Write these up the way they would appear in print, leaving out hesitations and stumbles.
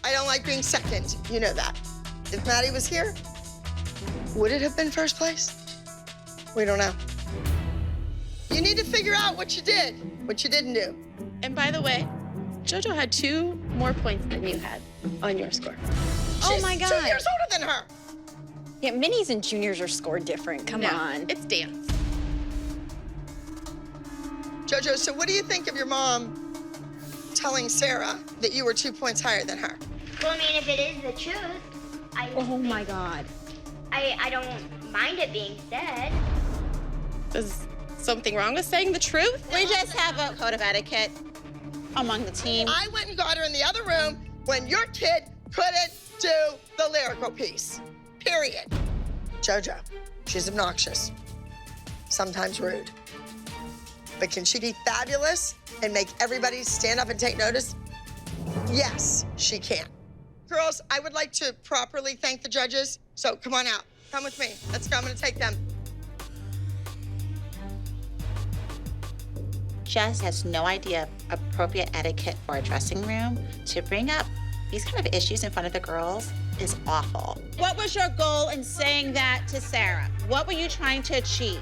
I don't like being second. You know that. If Maddie was here, would it have been first place? We don't know. You need to figure out what you did, what you didn't do. And by the way, JoJo had 2 more points than you had on your score. She's my God. 2 years older than her. Yeah, minis and juniors are scored different. Come on. It's dance. JoJo, so what do you think of your mom telling Sarah that you were 2 points higher than her? Well, I mean, if it is the truth, Oh my God. I don't mind it being said. Is something wrong with saying the truth? We just have a code of etiquette among the team. I went and got her in the other room when your kid couldn't do the lyrical piece, period. JoJo, she's obnoxious, sometimes rude. But can she be fabulous and make everybody stand up and take notice? Yes, she can. Girls, I would like to properly thank the judges, so come on out. Come with me. Let's go. I'm gonna take them. Jess has no idea of appropriate etiquette for a dressing room. To bring up these kind of issues in front of the girls is awful. What was your goal in saying that to Sarah? What were you trying to achieve?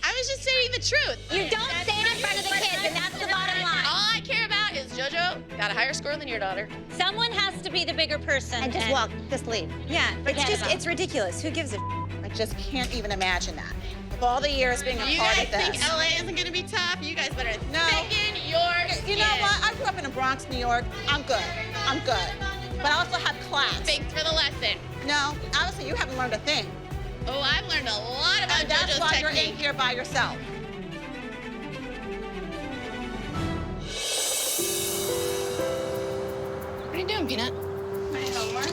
I was just saying the truth. You don't say it in front of the kids, and that's the bottom line. All I care about is JoJo got a higher score than your daughter. Someone has to be the bigger person. And just walk, just leave. Yeah, Forget about it. it's ridiculous. Who gives a I just can't even imagine that. Of all the years being a You part guys of this. think LA isn't gonna be tough? You guys better No. thicken your skin. You know what? I grew up in the Bronx, New York. I'm good. I'm good. But I also have class. Thanks for the lesson. No, honestly, you haven't learned a thing. Oh, I've learned a lot about And that's JoJo's why you're in technique. here by yourself. What are you doing, Peanut? My homework.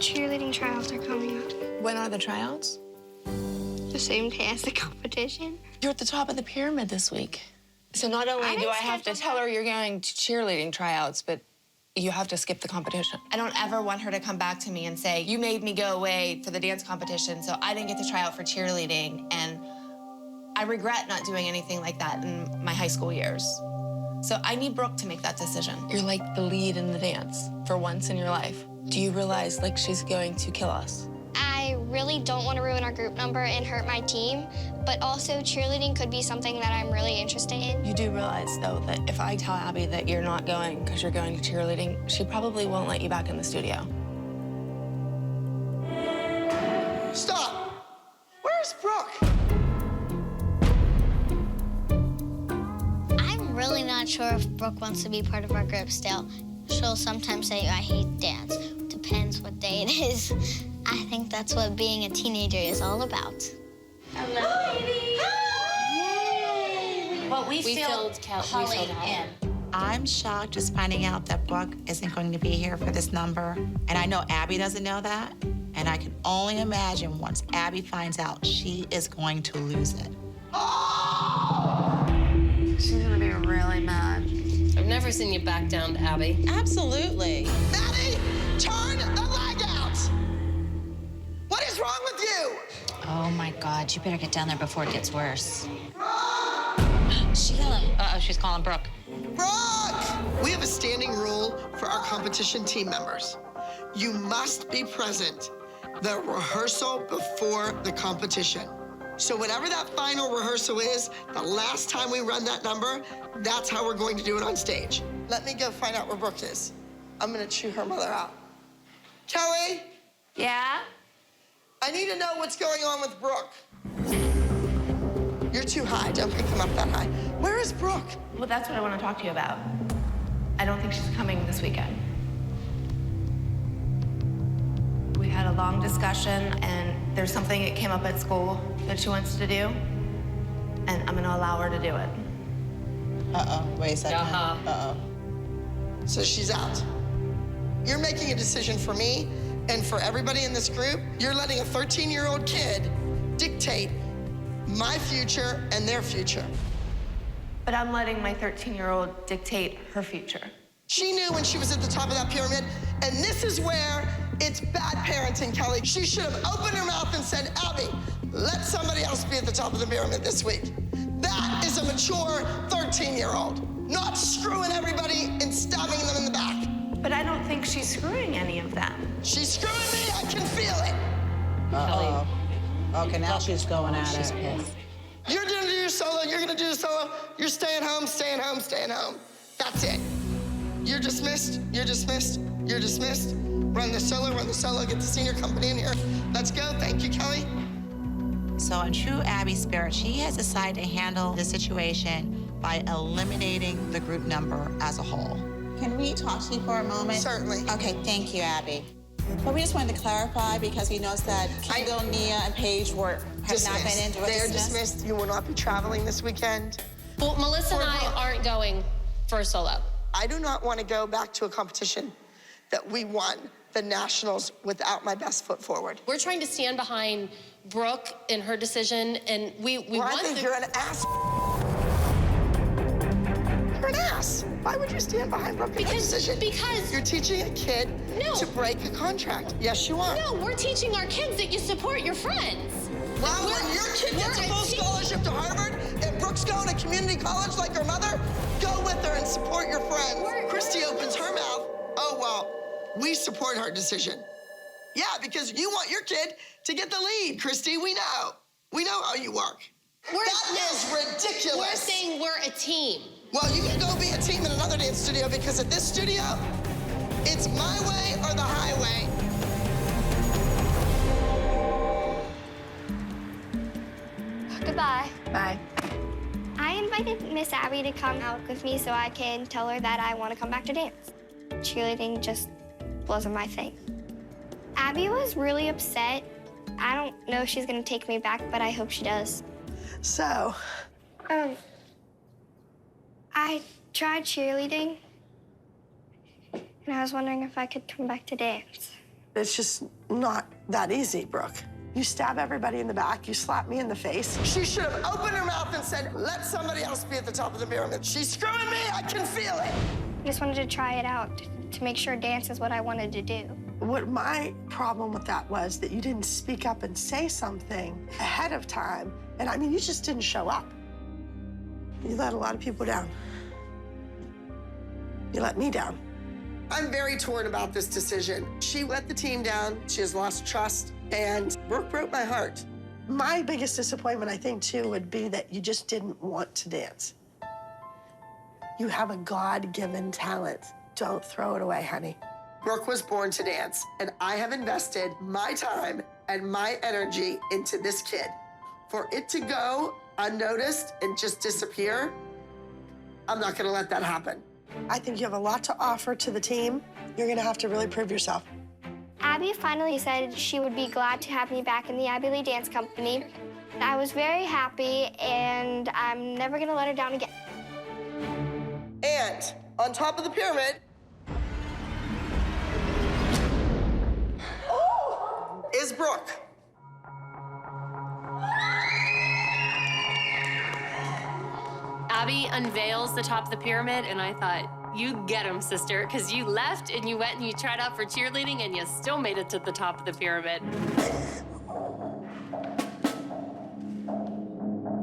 Cheerleading tryouts are coming up. When are the tryouts? The same day as the competition. You're at the top of the pyramid this week. So not only do I have to tell her you're going to cheerleading tryouts, but you have to skip the competition. I don't ever want her to come back to me and say, you made me go away for the dance competition, so I didn't get to try out for cheerleading. And I regret not doing anything like that in my high school years. So I need Brooke to make that decision. You're like the lead in the dance for once in your life. Do you realize, like, she's going to kill us? I really don't want to ruin our group number and hurt my team, but also cheerleading could be something that I'm really interested in. You do realize, though, that if I tell Abby that you're not going because you're going to cheerleading, she probably won't let you back in the studio. Stop. Where's Brooke? I'm really not sure if Brooke wants to be part of our group still. She'll sometimes say, I hate dance. Depends what day it is. I think that's what being a teenager is all about. Hello, baby. Yay. Well, we filled Holly in. I'm shocked just finding out that Brooke isn't going to be here for this number. And I know Abby doesn't know that. And I can only imagine once Abby finds out, she is going to lose it. She's gonna be really mad. I've never seen you back down to Abby. Absolutely. Maddie, turn the light out. What is wrong with you? Oh my God, you better get down there before it gets worse. Sheila. Uh-oh, she's calling Brooke. Brooke! We have a standing rule for our competition team members. You must be present the rehearsal before the competition. So whatever that final rehearsal is, the last time we run that number, that's how we're going to do it on stage. Let me go find out where Brooke is. I'm gonna chew her mother out. Kelly, Yeah? I need to know what's going on with Brooke. You're too high, don't pick them up that high. Where is Brooke? Well, that's what I want to talk to you about. I don't think she's coming this weekend. We had a long discussion, and there's something that came up at school that she wants to do, and I'm gonna allow her to do it. Uh-oh, wait a second. Uh-huh. Uh-oh. So she's out. You're making a decision for me and for everybody in this group. You're letting a 13-year-old kid dictate my future and their future. But I'm letting my 13-year-old dictate her future. She knew when she was at the top of that pyramid, and this is where it's bad parenting, Kelly. She should have opened her mouth and said, Abby, let somebody else be at the top of the pyramid this week. That is a mature 13-year-old, not screwing everybody and stabbing them in the back. But I don't think she's screwing any of them. She's screwing me. I can feel it. Uh-oh. Okay, now she's going at it. Pissed. You're gonna do your solo. You're gonna do your solo. You're staying home, staying home, staying home. That's it. You're dismissed. You're dismissed. You're dismissed. Run the solo. Run the solo. Get the senior company in here. Let's go. Thank you, Kelly. So in true Abby spirit, she has decided to handle the situation by eliminating the group number as a whole. Can we talk to you for a moment? Certainly. Okay, thank you, Abby. But we just wanted to clarify because we noticed that Kendall, Nia, and Paige have not been in. They're dismissed. You will not be traveling this weekend. Well, Melissa and I aren't going for a solo. I do not want to go back to a competition that we won the nationals without my best foot forward. We're trying to stand behind Brooke in her decision, and we Well, I want think the... you're an ass. You're an ass. Why would you stand behind Brooke in her decision? Because you're teaching a kid No. to break a contract. Yes, you are. No, we're teaching our kids that you support your friends. Well, when your kid gets a full scholarship to Harvard and Brooke's going to community college like her mother, go with her and support your friends. Christy opens her mouth. Oh, well, we support her decision. Yeah, because you want your kid to get the lead, Christy. We know. We know how you work. That is ridiculous. We're saying we're a team. Well, you can go be a team in another dance studio because at this studio, it's my way or the highway. Goodbye. Bye. I invited Miss Abby to come out with me so I can tell her that I want to come back to dance. Cheerleading just wasn't my thing. Abby was really upset. I don't know if she's gonna take me back, but I hope she does. So, I tried cheerleading, and I was wondering if I could come back to dance. it's just not that easy, Brooke. You stab everybody in the back, you slap me in the face. She should have opened her mouth and said, let somebody else be at the top of the pyramid. She's screwing me, I can feel it. I just wanted to try it out to make sure dance is what I wanted to do. What my problem with that was that you didn't speak up and say something ahead of time. And I mean, you just didn't show up. You let a lot of people down. You let me down. I'm very torn about this decision. She let the team down, she has lost trust, and Brooke broke my heart. My biggest disappointment, I think, too, would be that you just didn't want to dance. You have a God-given talent. Don't throw it away, honey. Brooke was born to dance, and I have invested my time and my energy into this kid. For it to go unnoticed and just disappear, I'm not gonna let that happen. I think you have a lot to offer to the team. You're gonna have to really prove yourself. Abby finally said she would be glad to have me back in the Abby Lee Dance Company. I was very happy, and I'm never gonna let her down again. And on top of the pyramid is Brooke. Abby unveils the top of the pyramid, and I thought, you get him, sister, because you left and you went and you tried out for cheerleading, and you still made it to the top of the pyramid.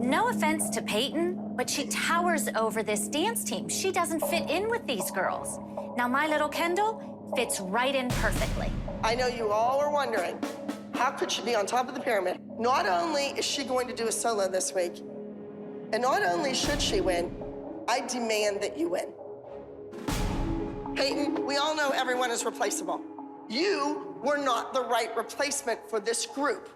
No offense to Peyton, but she towers over this dance team. She doesn't fit in with these girls. Now, my little Kendall fits right in perfectly. I know you all are wondering, how could she be on top of the pyramid? Not only is she going to do a solo this week, and not only should she win, I demand that you win. Peyton, we all know everyone is replaceable. You were not the right replacement for this group.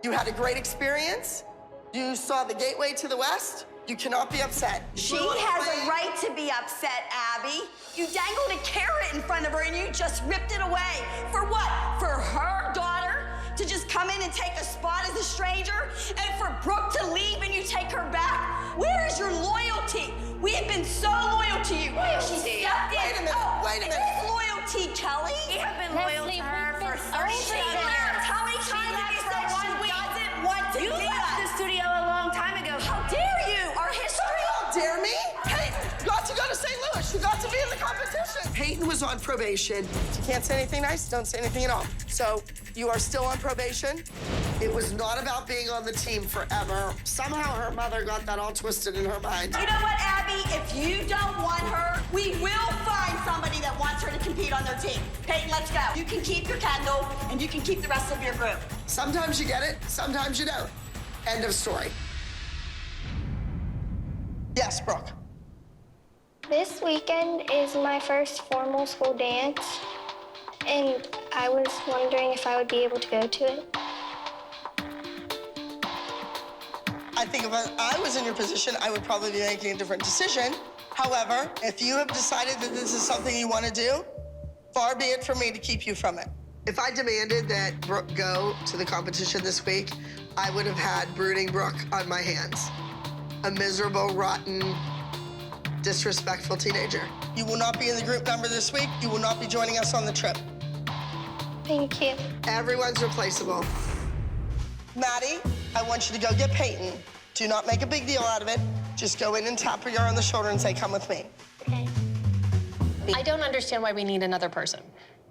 You had a great experience. You saw the gateway to the West. You cannot be upset. She has a right to be upset, Abby. You dangled a carrot in front of her and you just ripped it away. For what? For her daughter to just come in and take a spot as a stranger? And for Brooke to leave and you take her back? Where is your loyalty? We have been so loyal to you. She stepped in. Wait a minute, wait a minute. It is loyalty, Kelly. We have been loyal to her for 37 years. How many times have you said she doesn't want to You do left that? the studio a long time ago. How dare you? Our history. Dare me? Peyton, you got to go to St. Louis. You got to be in the competition. Peyton was on probation. You can't say anything nice, don't say anything at all. So you are still on probation. It was not about being on the team forever. Somehow her mother got that all twisted in her mind. You know what, Abby? If you don't want her, we will find somebody that wants her to compete on their team. Peyton, let's go. You can keep your Kendall, and you can keep the rest of your group. Sometimes you get it, sometimes you don't. End of story. Yes, Brooke. This weekend is my first formal school dance, and I was wondering if I would be able to go to it. I think if I was in your position, I would probably be making a different decision. However, if you have decided that this is something you want to do, far be it from me to keep you from it. If I demanded that Brooke go to the competition this week, I would have had brooding Brooke on my hands. A miserable, rotten, disrespectful teenager. You will not be in the group number this week. You will not be joining us on the trip. Thank you. Everyone's replaceable. Maddie, I want you to go get Peyton. Do not make a big deal out of it. Just go in and tap her on the shoulder and say, come with me. Okay. I don't understand why we need another person.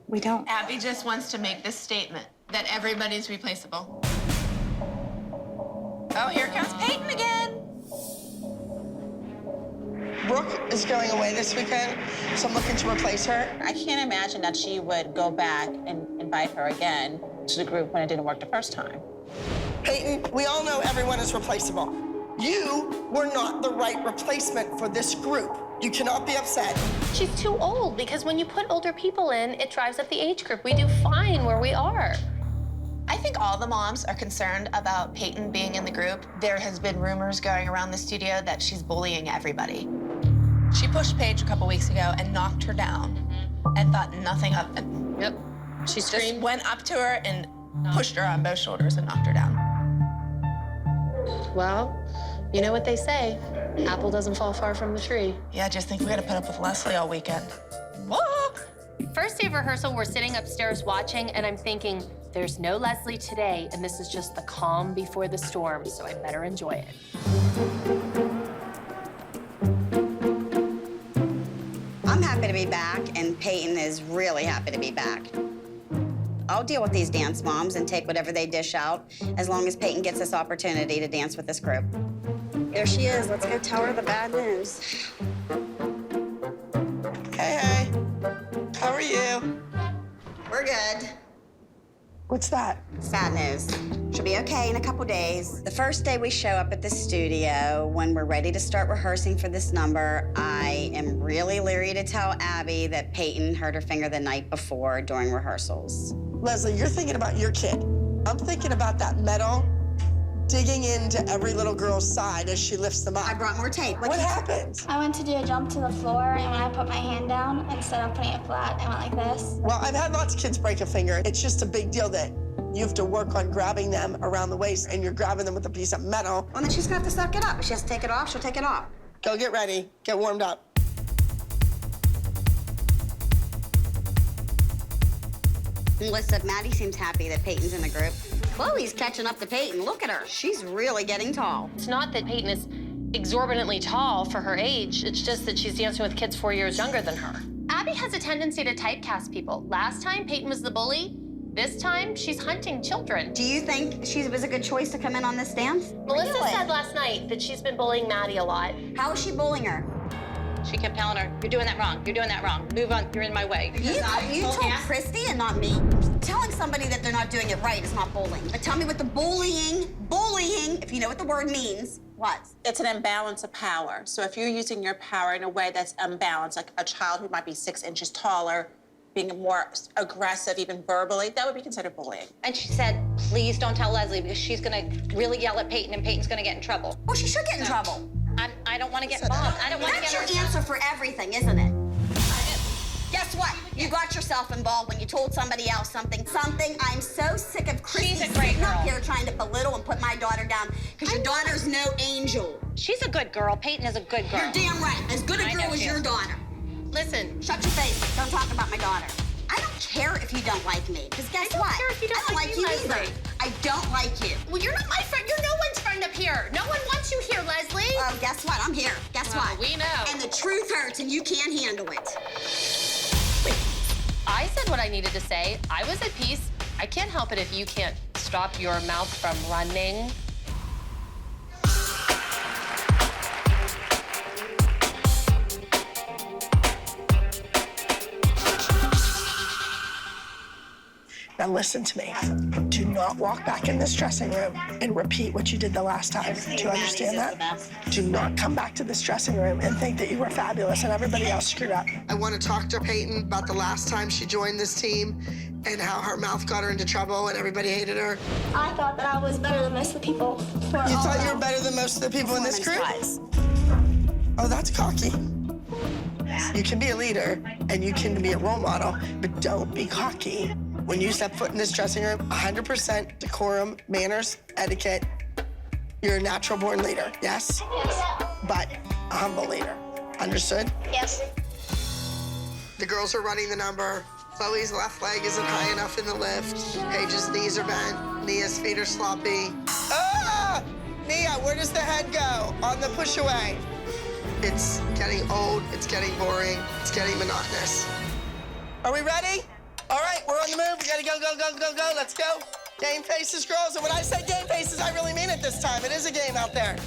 We don't. Abby just wants to make this statement that everybody's replaceable. Oh, here comes Peyton again. Brooke is going away this weekend, so I'm looking to replace her. I can't imagine that she would go back and invite her again to the group when it didn't work the first time. Peyton, we all know everyone is replaceable. You were not the right replacement for this group. You cannot be upset. She's too old because when you put older people in, it drives up the age group. We do fine where we are. I think all the moms are concerned about Peyton being in the group. There has been rumors going around the studio that she's bullying everybody. She pushed Paige a couple weeks ago and knocked her down and thought nothing of it. Yep. She screamed. Just went up to her and pushed her on both shoulders and knocked her down. Well, you know what they say. Apple doesn't fall far from the tree. Yeah, just think we gotta put up with Leslie all weekend. Whoa! First day of rehearsal, we're sitting upstairs watching, and I'm thinking, there's no Leslie today, and this is just the calm before the storm, so I better enjoy it. I'm happy to be back, and Peyton is really happy to be back. I'll deal with these dance moms and take whatever they dish out, as long as Peyton gets this opportunity to dance with this group. There she is. Let's go tell her the bad news. Hey, hey. How are you? We're good. What's that? It's bad news. She'll be okay in a couple days. The first day we show up at the studio, when we're ready to start rehearsing for this number, I am really leery to tell Abby that Peyton hurt her finger the night before during rehearsals. Leslie, you're thinking about your kid. I'm thinking about that metal digging into every little girl's side as she lifts them up. I brought more tape. What happened? I went to do a jump to the floor, and when I put my hand down, instead of putting it flat, I went like this. Well, I've had lots of kids break a finger. It's just a big deal that you have to work on grabbing them around the waist, and you're grabbing them with a piece of metal. Well, then she's gonna have to suck it up. If she has to take it off, she'll take it off. Go get ready. Get warmed up. Melissa, Maddie seems happy that Peyton's in the group. Chloe's catching up to Peyton. Look at her. She's really getting tall. It's not that Peyton is exorbitantly tall for her age. It's just that she's dancing with kids 4 years younger than her. Abby has a tendency to typecast people. Last time, Peyton was the bully. This time, she's hunting children. Do you think she was a good choice to come in on this dance? Melissa Really? said last night that she's been bullying Maddie a lot. How is she bullying her? She kept telling her, you're doing that wrong, you're doing that wrong. Move on, you're in my way. You told Christy and not me. Telling somebody that they're not doing it right is not bullying. But tell me what the bullying, if you know what the word means, what? It's an imbalance of power. So if you're using your power in a way that's unbalanced, like a child who might be 6 inches taller, being more aggressive, even verbally, that would be considered bullying. And she said, please don't tell Leslie because she's gonna really yell at Peyton and Peyton's gonna get in trouble. Well, she should get in trouble. I don't wanna get involved. I don't wanna That's get your answer for everything, isn't it? Guess what? You got yourself involved when you told somebody else something. I'm so sick of Christy sitting up here trying to belittle and put my daughter down because your daughter's no angel. She's a good girl. Peyton is a good girl. You're damn right. As good a girl as your daughter. Listen, Shut your face. Don't talk about my daughter. I don't care care if you don't like me. Because guess what? care if you don't I don't like like me, you Leslie. either. I don't like you. Well, you're not my friend. You're no one's friend up here. No one wants you here, Leslie. Oh, guess what? I'm here. Guess what? We know. And the truth hurts, and you can't handle it. I said what I needed to say. I was at peace. I can't help it if you can't stop your mouth from running. Now listen to me. Do not walk back in this dressing room and repeat what you did the last time. Do you understand that? Do not come back to this dressing room and think that you were fabulous and everybody else screwed up. I want to talk to Peyton about the last time she joined this team and how her mouth got her into trouble and everybody hated her. I thought that I was better than most of the people. You thought you were better than most of the people in this group? Oh, that's cocky. You can be a leader and you can be a role model, but don't be cocky. When you step foot in this dressing room, 100% decorum, manners, etiquette. You're a natural born leader, yes? Yes. But a humble leader. Understood? Yes. The girls are running the number. Chloe's left leg isn't high enough in the lift. Paige's knees are bent. Nia's feet are sloppy. Ah! Nia, where does the head go on the push away? It's getting old, it's getting boring, it's getting monotonous. Are we ready? All right, we're on the move. We gotta go, go, go, go, go. Let's go. Game faces, girls. And when I say game faces, I really mean it this time. It is a game out there.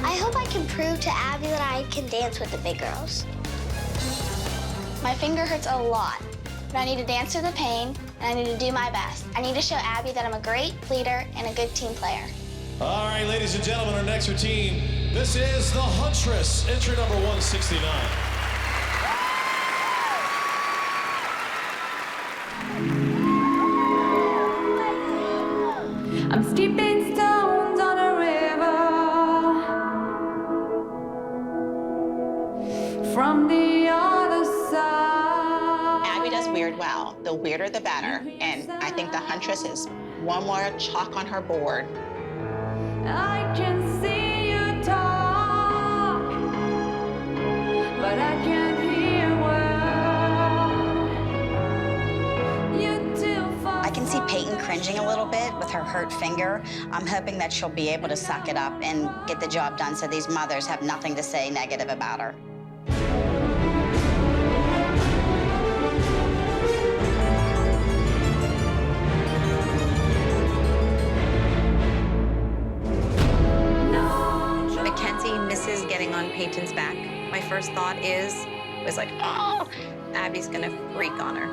I hope I can prove to Abby that I can dance with the big girls. My finger hurts a lot, but I need to dance through the pain, and I need to do my best. I need to show Abby that I'm a great leader and a good team player. All right, ladies and gentlemen, our next routine. This is the Huntress, entry number 169. I'm steeping stones on a river from the other side. Abby does weird well. The weirder, the better. And I think the Huntress is one more chalk on her board. I can see you talk, but I can't hear well. You too far. I can see Peyton cringing a little bit with her hurt finger. I'm hoping that she'll be able to suck it up and get the job done so these mothers have nothing to say negative about her. Mackenzie misses getting on Peyton's back. My first thought was like, oh, Abby's gonna freak on her.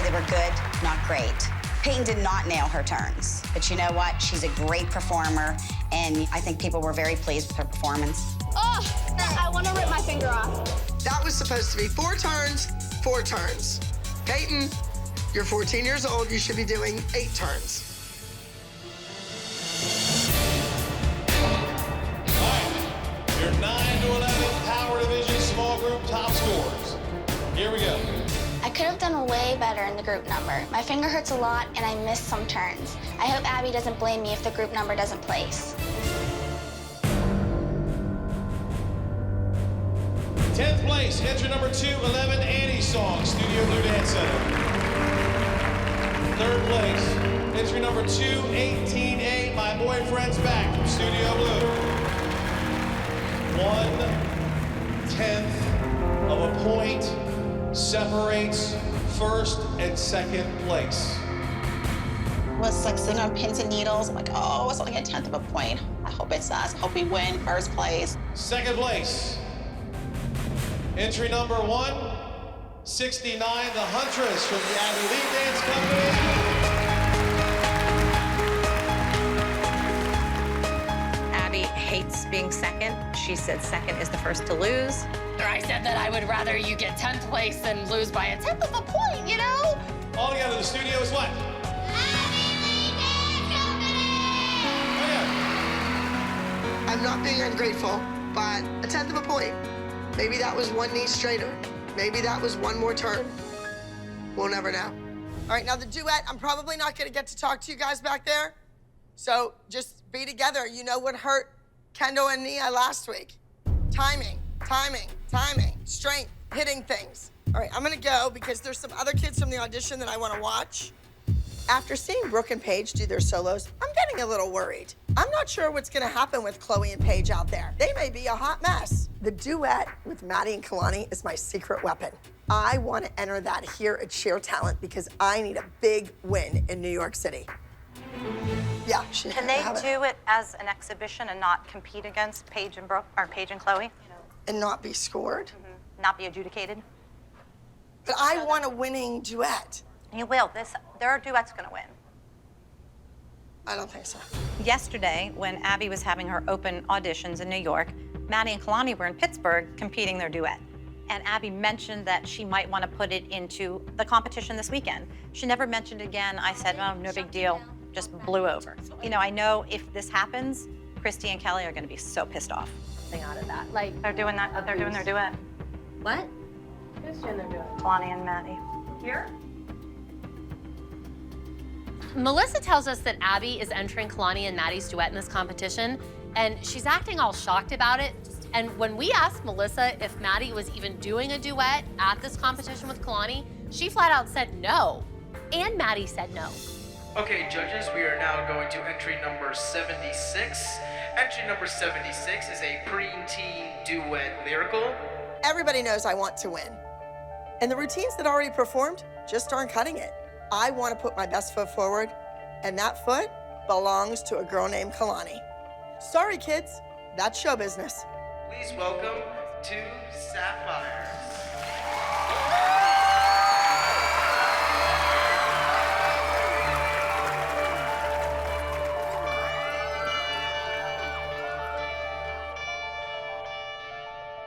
They were good, not great. Peyton did not nail her turns, but you know what? She's a great performer, and I think people were very pleased with her performance. Oh, I want to rip my finger off. That was supposed to be 4 turns, 4 turns. Peyton, you're 14 years old. You should be doing 8 turns. All right, your 9 to 11 Power Division small group top scorers. Here we go. I could have done way better in the group number. My finger hurts a lot, and I missed some turns. I hope Abby doesn't blame me if the group number doesn't place. 10th place, entry number 211, Annie's song, Studio Blue Dance Center. 3rd place, entry number 218A, My Boyfriend's Back from Studio Blue. 1/10 of a point separates 1st and 2nd place. It was like sitting on pins and needles. I'm like, oh, it's only a 1/10 of a point. I hope it's us. I hope we win 1st place. 2nd place, entry number 169, the Huntress from the Abby Lee Dance Company. being second. She said second is the first to lose. Or I said that I would rather you get 10th place than lose by a 10th of a point, you know? All together, the studio is what? I'm not being ungrateful, but a 10th of a point. Maybe that was one knee straighter. Maybe that was one more turn. We'll never know. All right, now the duet, I'm probably not gonna get to talk to you guys back there. So just be together. You know what hurt Kendall and Nia last week? Timing, timing, timing, strength, hitting things. All right, I'm gonna go because there's some other kids from the audition that I wanna watch. After seeing Brooke and Paige do their solos, I'm getting a little worried. I'm not sure what's gonna happen with Chloe and Paige out there. They may be a hot mess. The duet with Maddie and Kalani is my secret weapon. I wanna enter that here at Sheer Talent because I need a big win in New York City. Yeah, Can they do it as an exhibition and not compete against Paige and Brooke, or Paige and Chloe? And not be scored? Not be adjudicated? But I want a winning duet. You will. Their duet's gonna win. I don't think so. Yesterday, when Abby was having her open auditions in New York, Maddie and Kalani were in Pittsburgh competing their duet. And Abby mentioned that she might want to put it into the competition this weekend. She never mentioned it again. I said, oh, no big deal. Just blew over. You know, I know if this happens, Christy and Kelly are going to be so pissed off. Out of that. Like, They're doing that. They're doing their duet. what? Who's doing their duet? Kalani and Maddie. Here? Melissa tells us that Abby is entering Kalani and Maddie's duet in this competition, and she's acting all shocked about it. And when we asked Melissa if Maddie was even doing a duet at this competition with Kalani, she flat out said no. And Maddie said no. Okay, judges, we are now going to entry number 76. Entry number 76 is a preteen duet lyrical. Everybody knows I want to win. And the routines that already performed just aren't cutting it. I want to put my best foot forward, and that foot belongs to a girl named Kalani. Sorry, kids, that's show business. Please welcome two Sapphires.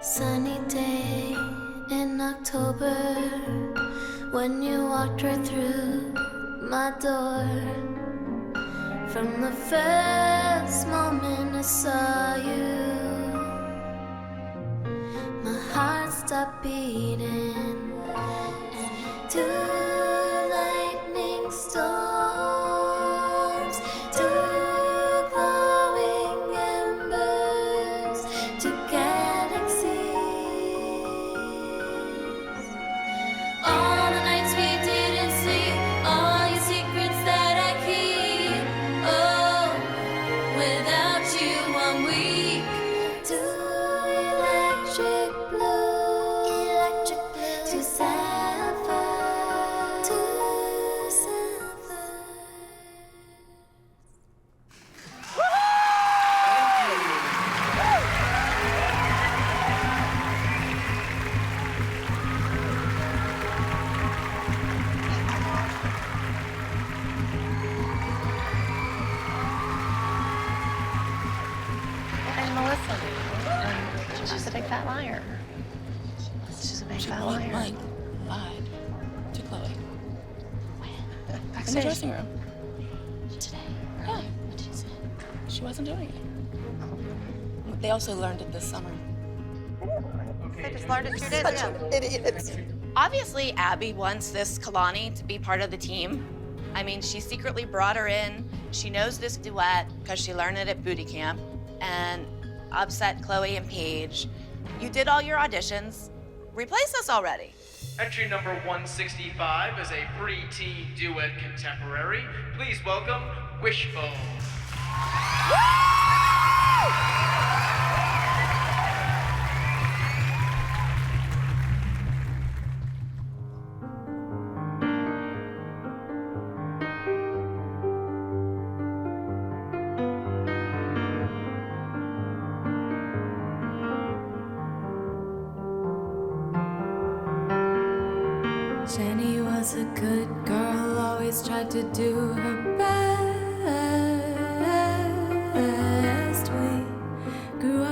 Sunny day in October when you walked right through my door. From the first moment I saw you, my heart stopped beating, and two lightning storms, two glowing embers, two galaxies. All the nights we didn't sleep, all your secrets that I keep. Oh, without you I'm weak. Two electric blue, two sapphire, two sapphire. And Melissa, she's a big fat liar. She's a big fat liar. Like, lied to Chloe. In the Backstage. dressing room. Today. Yeah. She wasn't doing it. They also learned it this summer. They just learned it 2 days Such ago. idiots. Obviously, Abby wants this Kalani to be part of the team. I mean, she secretly brought her in. She knows this duet because she learned it at booty camp and upset Chloe and Paige. You did all your auditions. Replace us already. Entry number 165 is a preteen duet contemporary. Please welcome Wishbone. Jenny was a good girl, always tried to do her best. We grew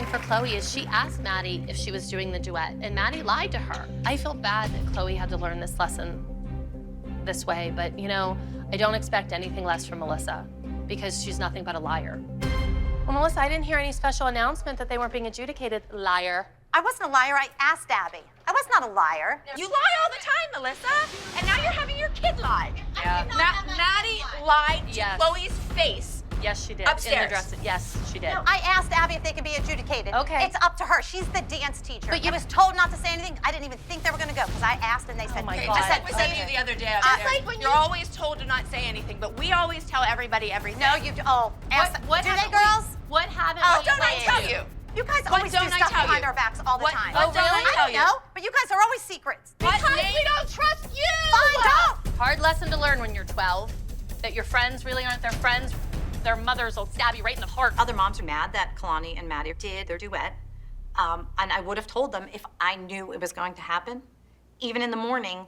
for Chloe is she asked Maddie if she was doing the duet, and Maddie lied to her. I feel bad that Chloe had to learn this lesson this way, but you know, I don't expect anything less from Melissa because she's nothing but a liar. Well, Melissa, I didn't hear any special announcement that they weren't being adjudicated. Liar. I wasn't a liar. I asked Abby. I was not a liar. You lie all the time, Melissa, and now you're having your kid lie. Yeah. Maddie lied to Yes. Chloe's face. Yes, she did. Upstairs. In the dressing. Yes, she did. No, I asked Abby if they could be adjudicated. Okay. It's up to her. She's the dance teacher. But you was told not to say anything. I didn't even think they were going to go because I asked and they said, Oh my Okay, God. just like we said to you the other day upstairs. like when you're always told to not say anything, but we always tell everybody everything. No, you do. Oh, What do they, haven't girls? What haven't Oh, we Don't I told tell you? you? You guys What always do don't I stuff tell behind you? our backs all the What- time. what don't I I tell don't you? know, but you guys are always secrets. Because we don't trust you. Fine, don't. Hard lesson to learn when you're 12, that your friends really aren't their friends. Their mothers will stab you right in the heart. Other moms are mad that Kalani and Maddie did their duet. And I would have told them if I knew it was going to happen. Even in the morning,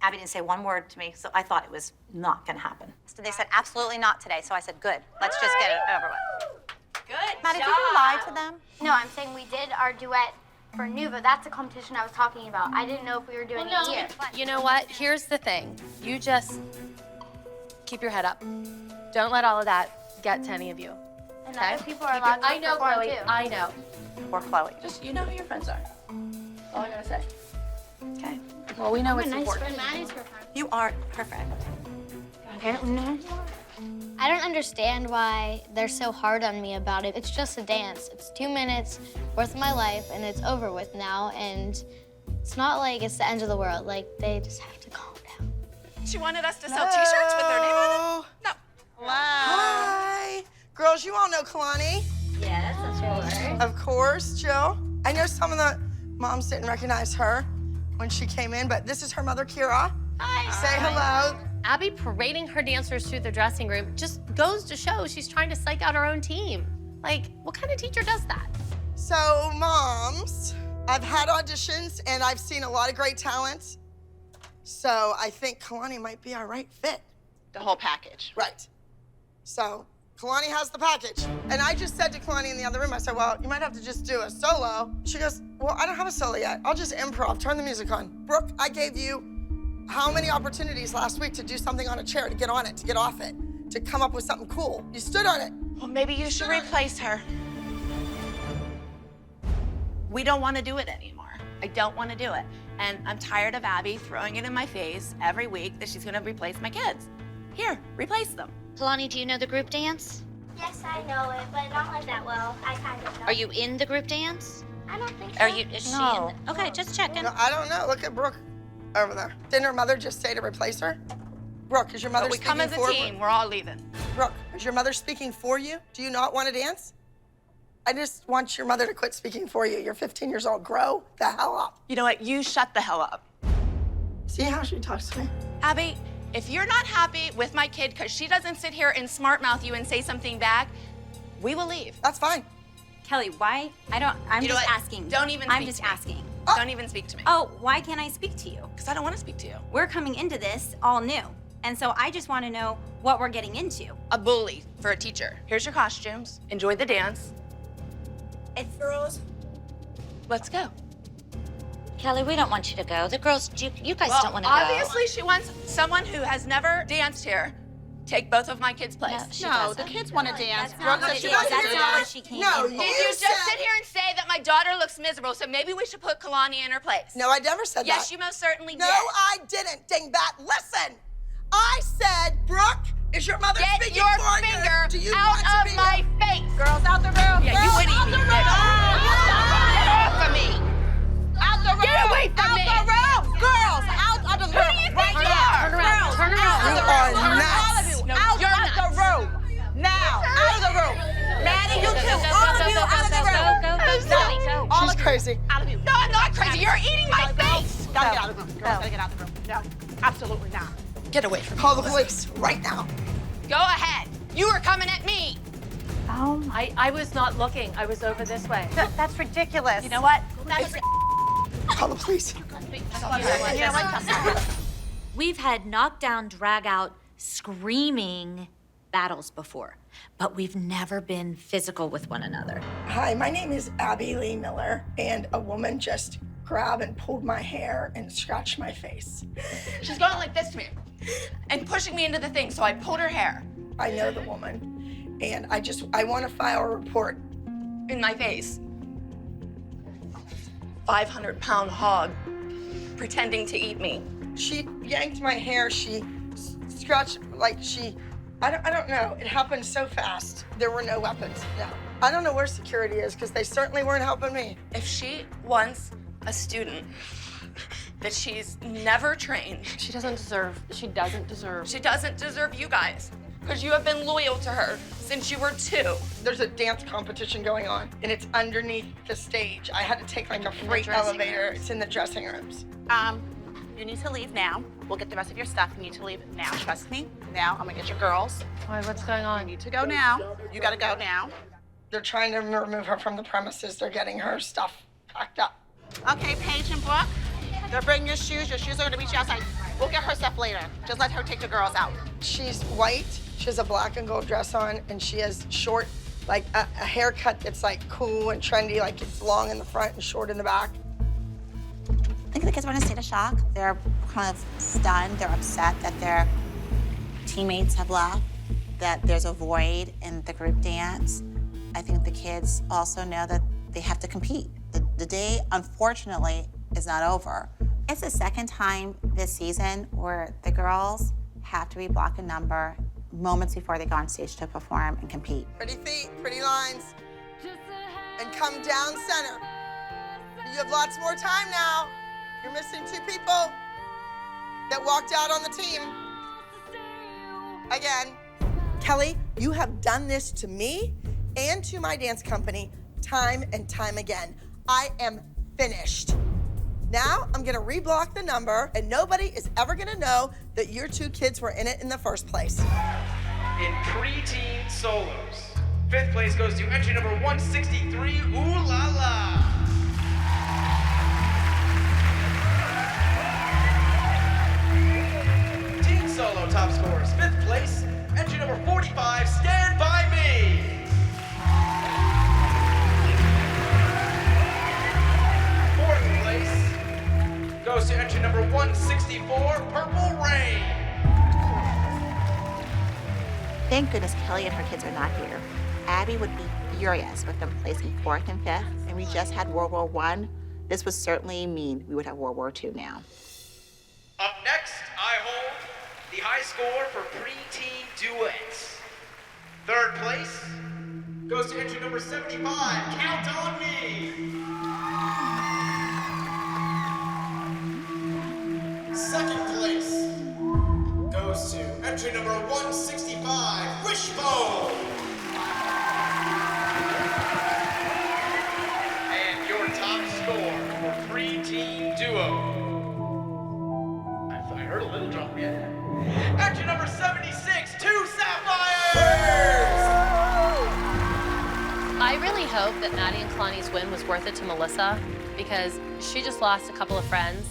Abby didn't say one word to me, so I thought it was not going to happen. So they said, absolutely not today. So I said, good. Let's just get it over with. Good Maddie, job. did you lie to them? No, I'm saying we did our duet for Nuva. That's the competition I was talking about. I didn't know if we were doing it here. You know what? Here's the thing. You just keep your head up. Don't let all of that get to any of you. And Okay? other people are allowed to I know, perform Chloe. too. I know. Or Chloe. Just you know who your friends are. That's all I gotta say. Okay. Well, we know what's nice important. friend. Maddie's her friend. You are perfect. Apparently not. I don't understand why they're so hard on me about it. It's just a dance. It's 2 minutes worth of my life, and it's over with now. And it's not like it's the end of the world. Like, they just have to calm down. She wanted us to sell T-shirts with her name on it. No. Hi. Girls, you all know Kalani. Yes, that's your word. Of course, Jill. I know some of the moms didn't recognize her when she came in, but this is her mother, Kira. Hi. Say hello. Abby parading her dancers through the dressing room just goes to show she's trying to psych out her own team. Like, what kind of teacher does that? So, moms, I've had auditions and I've seen a lot of great talent. So I think Kalani might be our right fit. The whole package. Right. So Kalani has the package. And I just said to Kalani in the other room, I said, well, you might have to just do a solo. She goes, well, I don't have a solo yet. I'll just improv, turn the music on. Brooke, I gave you how many opportunities last week to do something on a chair, to get on it, to get off it, to come up with something cool. You stood on it. Well, maybe you should replace her. We don't want to do it anymore. I don't want to do it. And I'm tired of Abby throwing it in my face every week that she's going to replace my kids. Here, replace them. Kalani, do you know the group dance? Yes, I know it, but not like that well. I kind of know. Are you in the group dance? I don't think so. Are you? Is No. she? In the, okay, just checking. No, I don't know. Look at Brooke over there. Didn't her mother just say to replace her? Brooke, is your mother But we speaking come as for a team. We're all leaving. Brooke, is your mother speaking for you? Do you not want to dance? I just want your mother to quit speaking for you. You're 15 years old. Grow the hell up. You know what? You shut the hell up. See how she talks to me? Abby, if you're not happy with my kid because she doesn't sit here and smart mouth you and say something back, we will leave. That's fine. Kelly, why? I'm You know just what? asking. Don't even I'm speak just to me. asking. Don't even speak to me. Oh, why can't I speak to you? Because I don't want to speak to you. We're coming into this all new. And so I just want to know what we're getting into. A bully for a teacher. Here's your costumes. Enjoy the dance. It's Girls, let's go. Kelly, we don't want you to go. The girls, you guys Well, don't want to go. obviously she wants someone who has never danced here take both of my kids' place. No, the kids want to dance. That's not what it is. That's not what she came No, in you for. Did you just sit here and say that my daughter looks miserable, so maybe we should put Kalani in her place? No, I never said that. Yes, you most certainly No, did. I didn't, dingbat. Listen, I said, Brooke, is your mother Get speaking your for you? finger Do you out want to of be my face. Girls, out the room. Yeah, Girls, you would out eat the me. room. Get off of me. Out the room. Get away from me. Out the room! Girls, out of the room! Who do you think Right you are? now. Turn around. Turn around. You are nuts. All of you. No, you're Out of the room! Now, out of the room! Maddie, you too! All of you out of the room! Go. She's crazy. Out of you. No, I'm not crazy. You're eating my face. Gotta get out of the room. Girls, gotta get out of the room. No, absolutely not. Get away from me. Call the police right now. Go ahead. You were coming at me. I was not looking. I was over this way. That's ridiculous. You know what? Call the police. We've had knockdown, drag out, screaming battles before, but we've never been physical with one another. Hi, my name is Abby Lee Miller, and a woman just grabbed and pulled my hair and scratched my face. She's going like this to me and pushing me into the thing, so I pulled her hair. I know the woman, and I want to file a report. In my face. 500-pound hog pretending to eat me. She yanked my hair, she scratched, like I don't know. It happened so fast. There were no weapons, no. I don't know where security is, because they certainly weren't helping me. If she wants a student that she's never trained. She doesn't deserve She doesn't deserve you guys, because you have been loyal to her since you were 2. There's a dance competition going on, and it's underneath the stage. I had to take like a freight elevator. It's in the dressing rooms. You need to leave now. We'll get the rest of your stuff. You need to leave now. Trust me. Now, I'm gonna get your girls. Why, what's going on? You need to go now. You gotta go now. They're trying to remove her from the premises. They're getting her stuff packed up. Okay, Paige and Brooke, they're bringing your shoes. Your shoes are gonna meet you outside. We'll get her stuff later. Just let her take the girls out. She's white. She has a black and gold dress on, and she has short, like a haircut that's like cool and trendy, like it's long in the front and short in the back. I think the kids are in a state of shock. They're kind of stunned. They're upset that their teammates have left, that there's a void in the group dance. I think the kids also know that they have to compete. The day, unfortunately, is not over. It's the second time this season where the girls have to reblock a number moments before they go on stage to perform and compete. Pretty feet, pretty lines, and come down center. You have lots more time now. You're missing 2 people that walked out on the team. Again. Kelly, you have done this to me and to my dance company time and time again. I am finished. Now I'm gonna reblock the number, and nobody is ever gonna know that your 2 kids were in it in the first place. In preteen solos, 5th place goes to entry number 163, Ooh La La. Teen solo top scorers, 5th place, entry number 45, Stand By Me. Goes to entry number 164, Purple Rain. Thank goodness Kelly and her kids are not here. Abby would be furious with them placing 4th and 5th, and we just had World War I. This would certainly mean we would have World War II now. Up next, I hold the high score for preteen duets. 3rd place goes to entry number 75, Count on Me. 2nd place goes to entry number 165, Wishbone. And your top score for preteen duo. I heard a little drop, yeah. Entry number 76, 2 Sapphires. I really hope that Maddie and Kalani's win was worth it to Melissa, because she just lost a couple of friends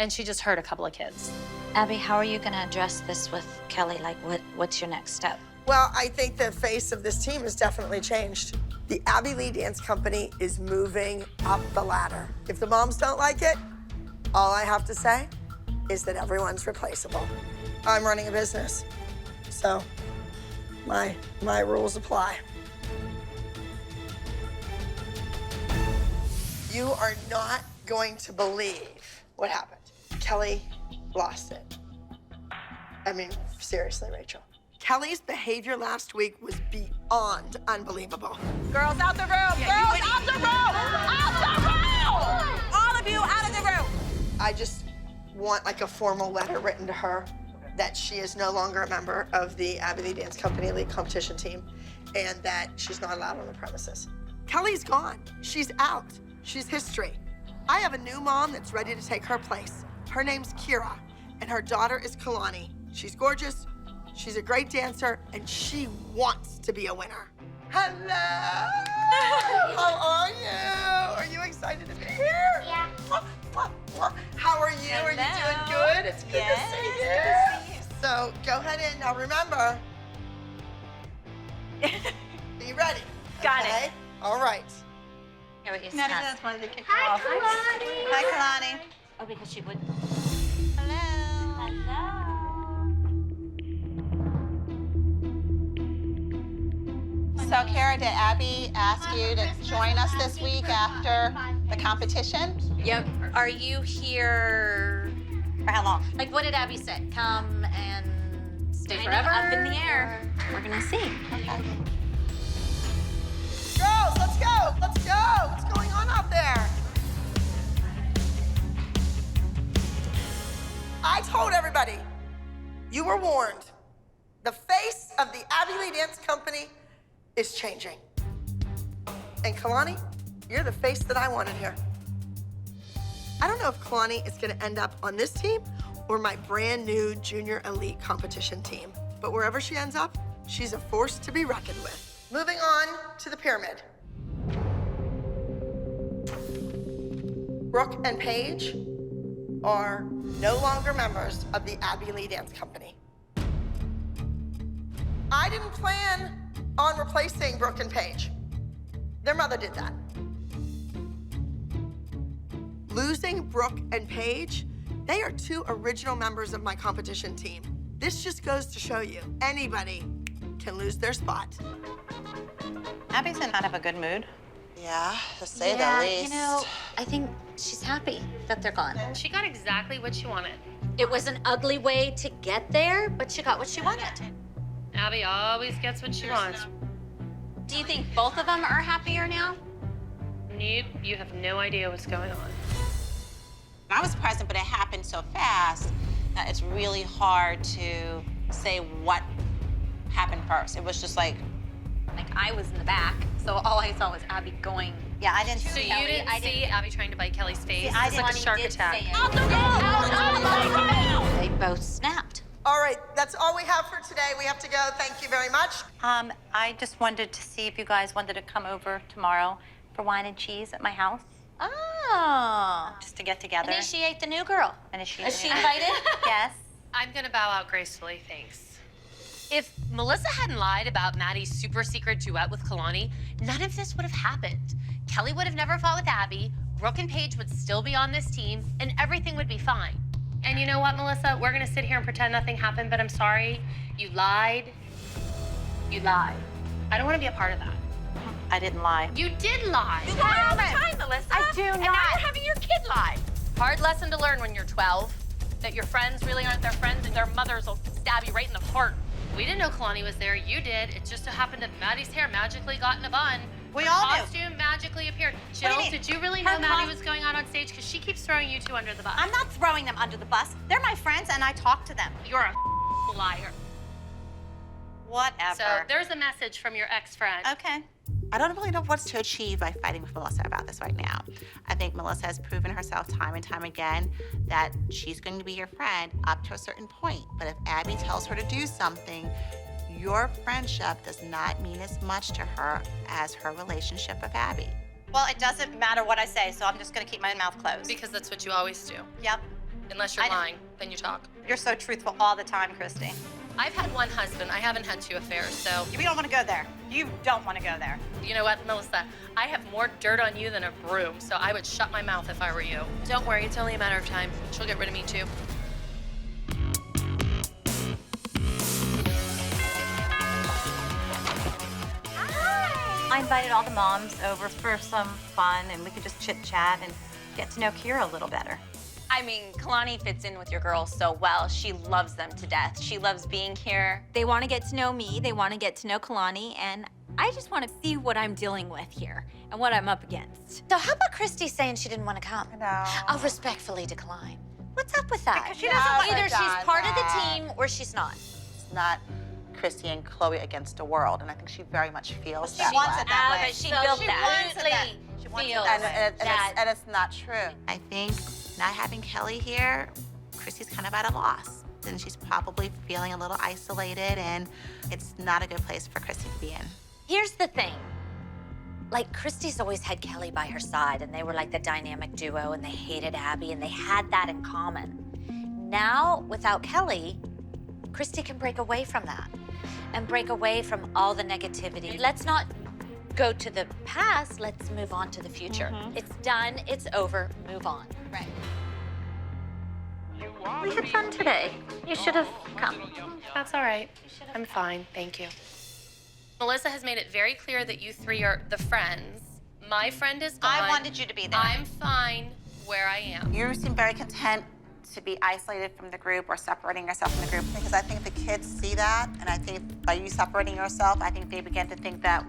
and she just hurt a couple of kids. Abby, how are you gonna address this with Kelly? Like, what's your next step? Well, I think the face of this team has definitely changed. The Abby Lee Dance Company is moving up the ladder. If the moms don't like it, all I have to say is that everyone's replaceable. I'm running a business, so my rules apply. You are not going to believe what happened. Kelly lost it. I mean, seriously, Rachel. Kelly's behavior last week was beyond unbelievable. Girls out the room! Girls out the room! Out the room! All of you out of the room! I just want like a formal letter written to her that she is no longer a member of the Abby Lee Dance Company Elite Competition Team and that she's not allowed on the premises. Kelly's gone. She's out. She's history. I have a new mom that's ready to take her place. Her name's Kira, and her daughter is Kalani. She's gorgeous, she's a great dancer, and she wants to be a winner. Hello! How are you? Are you excited to be here? Yeah. How are you? Hello. Are you doing good? It's good to see you. So go ahead in. Now remember, Be ready. Got okay? it. All right. Here, what you Maddie said. just wanted to kick Hi, her off. Kalani. Hi, Kalani. Oh, because she would. So, Kara, did Abby ask you to join us this week after the competition? Yep. Are you here For how long? Like, what did Abby say? Come and stay Kind of forever? up in the air. We're gonna see. Okay. Girls, let's go. Let's go. What's going on out there? I told everybody, you were warned. The face of the Abby Lee Dance Company is changing. And Kalani, you're the face that I wanted here. I don't know if Kalani is gonna end up on this team or my brand new junior elite competition team. But wherever she ends up, she's a force to be reckoned with. Moving on to the pyramid. Brooke and Paige are no longer members of the Abby Lee Dance Company. I didn't plan on replacing Brooke and Paige. Their mother did that. Losing Brooke and Paige, they are two original members of my competition team. This just goes to show you, anybody can lose their spot. Abby's in kind of a good mood. Yeah, to say the least. You know, I think she's happy that they're gone. She got exactly what she wanted. It was an ugly way to get there, but she got what she wanted. Abby always gets what she wants. Do you think both of them are happier now? Nope, you have no idea what's going on. I was present, but it happened so fast that it's really hard to say what happened first. It was just like I was in the back, so all I saw was Abby going. Yeah, I didn't So see you didn't see Abby trying to bite Kelly's face? I It's like a didn't. shark Did attack. say it. They both snapped. All right, that's all we have for today. We have to go. Thank you very much. I just wanted to see if you guys wanted to come over tomorrow for wine and cheese at my house. Oh. Just to get together. Initiate the new girl. Initiate Is the she new- invited? Yes. I'm gonna bow out gracefully, thanks. If Melissa hadn't lied about Maddie's super secret duet with Kalani, none of this would have happened. Kelly would have never fought with Abby, Brooke and Paige would still be on this team, and everything would be fine. And you know what, Melissa? We're gonna sit here and pretend nothing happened, but I'm sorry. You lied. You lied. I don't wanna be a part of that. I didn't lie. You did lie. You lie all the time, Melissa. I do And now not. you're having your kid lie. Hard lesson to learn when you're 12, that your friends really aren't their friends and their mothers will stab you right in the heart. We didn't know Kalani was there. You did. It just so happened that Maddie's hair magically got in a bun. We Her all knew. costume magically appeared. What do Jill, you mean? did you really Her know Maddie cos- was going on stage? Because she keeps throwing you two under the bus. I'm not throwing them under the bus. They're my friends and I talk to them. You're a liar. Whatever. So there's a message from your ex-friend. Okay. I don't really know what's to achieve by fighting with Melissa about this right now. I think Melissa has proven herself time and time again that she's going to be your friend up to a certain point. But if Abby tells her to do something, your friendship does not mean as much to her as her relationship with Abby. Well, it doesn't matter what I say, so I'm just gonna keep my mouth closed. Because that's what you always do. Yep. Unless you're I know. lying, then you talk. You're so truthful all the time, Christy. I've had one husband. I haven't had two affairs, so We don't want to go there. You don't want to go there. you know what, Melissa? I have more dirt on you than a broom, so I would shut my mouth if I were you. Don't worry, it's only a matter of time. She'll get rid of me too. I invited all the moms over for some fun, and we could just chit chat and get to know Kira a little better. I mean, Kalani fits in with your girls so well. She loves them to death. She loves being here. They want to get to know me. They want to get to know Kalani. And I just want to see what I'm dealing with here and what I'm up against. So how about Christy saying she didn't want to come? No. I'll respectfully decline. What's up with that? Because she doesn't want Either to she's done part of that. the team or she's not. It's not Christy and Chloe against the world, and I think she very much feels She that wants way. it that way. But she So built she that. wants it that- She wants it feels that way. And it's not true. I think not having Kelly here, Christy's kind of at a loss. And she's probably feeling a little isolated, and it's not a good place for Christy to be in. Here's the thing. Like, Christy's always had Kelly by her side, and they were like the dynamic duo, and they hated Abby, and they had that in common. Now, without Kelly, Christy can break away from that. and break away from all the negativity. Let's not go to the past, let's move on to the future. It's done, it's over, move on. Right. We had fun today. You should have come. That's all right. I'm fine, thank you. Melissa has made it very clear that you three are the friends. My friend is gone. I wanted you to be there. I'm fine where I am. You seem very content to be isolated from the group or separating yourself from the group, because I think the kids see that, and I think by you separating yourself, I think they begin to think that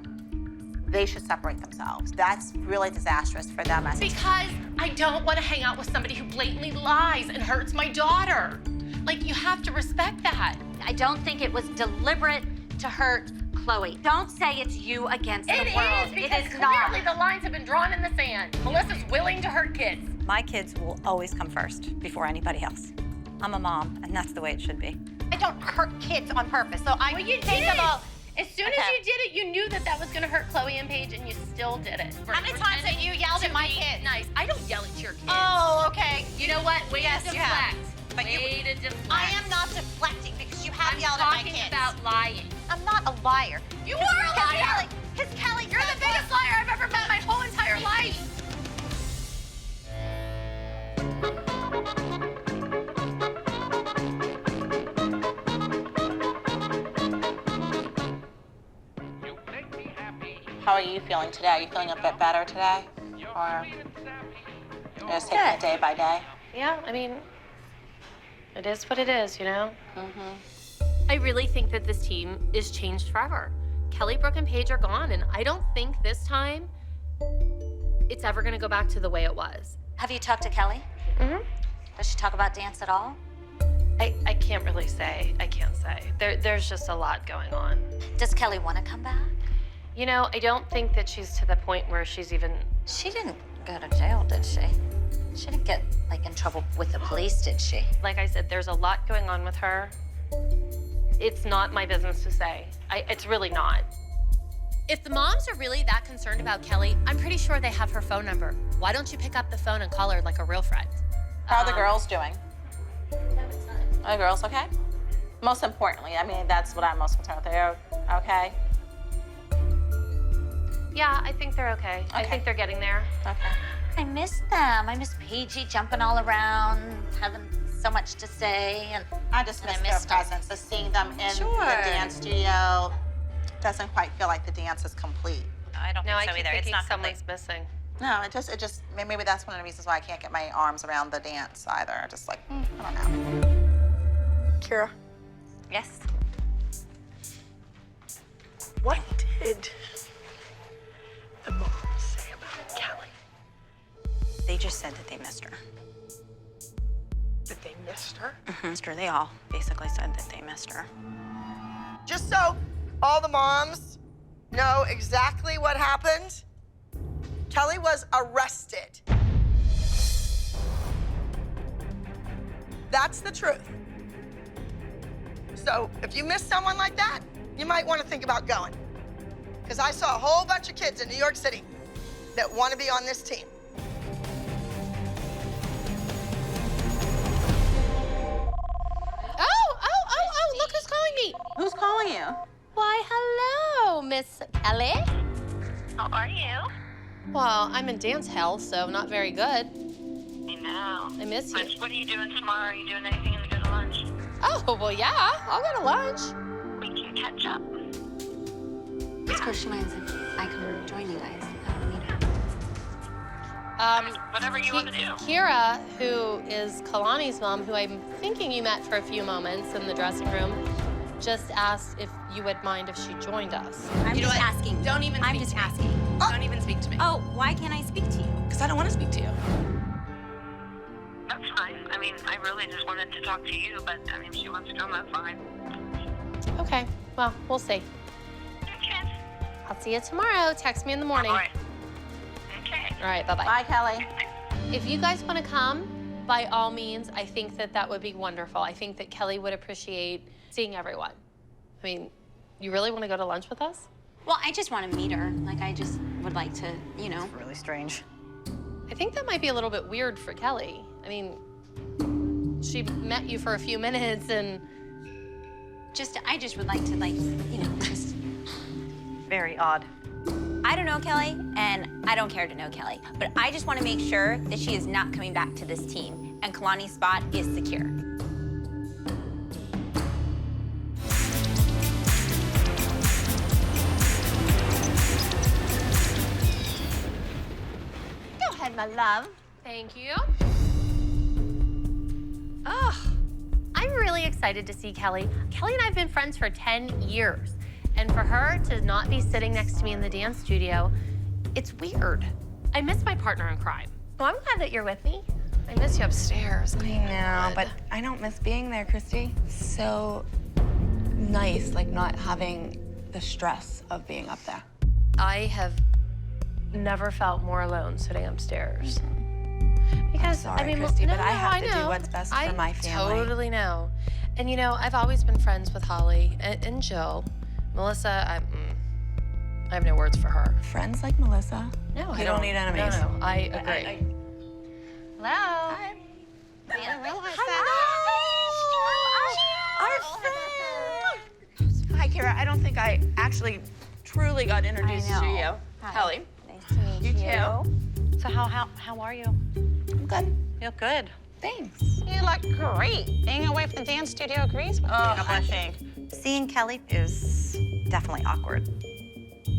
they should separate themselves. That's really disastrous for them as a team. Because I don't want to hang out with somebody who blatantly lies and hurts my daughter. Like, you have to respect that. I don't think it was deliberate to hurt Chloe. Don't say it's you against the world. It is, because clearly the lines have been drawn in the sand. Melissa's willing to hurt kids. My kids will always come first before anybody else. I'm a mom, and that's the way it should be. I don't hurt kids on purpose, so I Well, you think did. about. As soon as you did it, you knew that that was going to hurt Chloe and Paige, and you still did it. How many times have you yelled at my kids? Nice. I don't yell at your kids. Oh, okay. You know what? Way Yes, to you have. deflect. But Way to deflect. I am not deflecting because you have yelled at my kids. I'm talking about lying. I'm not a liar. You are a liar. Because Kelly, You're the biggest liar I've ever met in my whole entire life. How are you feeling today? Are you feeling a bit better today? Or you're just taking it day by day? Yeah, I mean, it is what it is, you know? I really think that this team is changed forever. Kelly, Brooke, and Paige are gone, and I don't think this time it's ever gonna go back to the way it was. Have you talked to Kelly? Does she talk about dance at all? I can't really say. I can't say. There's just a lot going on. Does Kelly want to come back? You know, I don't think that she's to the point where she's even... She didn't go to jail, did she? She didn't get, like, in trouble with the police, did she? Like I said, there's a lot going on with her. It's not my business to say. It's really not. If the moms are really that concerned about Kelly, I'm pretty sure they have her phone number. Why don't you pick up the phone and call her like a real friend? How are the girls doing? Are the girls okay? Most importantly, I mean, that's what I'm most concerned with. They're okay? Yeah, I think they're okay. I think they're getting there. Okay. I miss them. I miss Paigey jumping all around, having so much to say, and I just miss their presence. Just seeing them in the dance studio doesn't quite feel like the dance is complete. I don't No, I think so keep either. It's thinking not someone's missing. No, it just maybe that's one of the reasons why I can't get my arms around the dance either. Just like, I don't know. Kira, Yes. what did the mom say about Kelly? They just said that they missed her. That they missed her? Sure, they all basically said that they missed her. Just so all the moms know exactly what happened, Kelly was arrested. That's the truth. So if you miss someone like that, you might want to think about going. Because I saw a whole bunch of kids in New York City that want to be on this team. Oh, look who's calling me. Who's calling you? Why, hello, Miss Kelly. How are you? Well, I'm in dance hell, so not very good. I know. I miss you. What are you doing tomorrow? Are you doing anything to go to lunch? Oh, well, yeah, I'll go to lunch. We can catch up. Of course, she minds if I come join you guys. Whatever you want to do. Kira, who is Kalani's mom, who I'm thinking you met for a few moments in the dressing room, just asked if you would mind if she joined us. I'm just asking. Don't even I'm speak just to me. asking. Don't even speak to me. Oh, why can't I speak to you? Because I don't want to speak to you. That's fine. I mean, I really just wanted to talk to you, but I mean, if she wants to come, that's fine. Okay, well, we'll see. Okay. I'll see you tomorrow. Text me in the morning. All right. Okay. All right, bye-bye. Bye, Kelly. If you guys want to come, by all means, I think that that would be wonderful. I think that Kelly would appreciate seeing everyone. I mean, you really want to go to lunch with us? Well, I just want to meet her. Like, I just would like to, you know. It's really strange. I think that might be a little bit weird for Kelly. I mean, she met you for a few minutes and I just would like to, like, you know, just... Very odd. I don't know Kelly, and I don't care to know Kelly, but I just want to make sure that she is not coming back to this team, and Kalani's spot is secure. Go ahead, my love. Thank you. I'm really excited to see Kelly. Kelly and I have been friends for 10 years. And for her to not be sitting next to me in the dance studio, it's weird. I miss my partner in crime. Well, I'm glad that you're with me. I miss you upstairs. I know, but I don't miss being there, Christy. So nice, like not having the stress of being up there. I have never felt more alone sitting upstairs. Because, I'm sorry, I mean, Christy, no, but I have to do know. what's best for my family. I totally know. And you know, I've always been friends with Holly and Jill. Melissa, I have no words for her. Friends like Melissa? No, You don't need enemies. No, I agree. Hello. Hi. I didn't realize that. Hi, Kira. I don't think I actually truly got introduced to you. Hi. Kelly. Nice to meet you. too. So how are you? I'm good. Feel good. Thanks. You look great. Being away from the dance studio agrees with me. I think. Seeing Kelly is definitely awkward.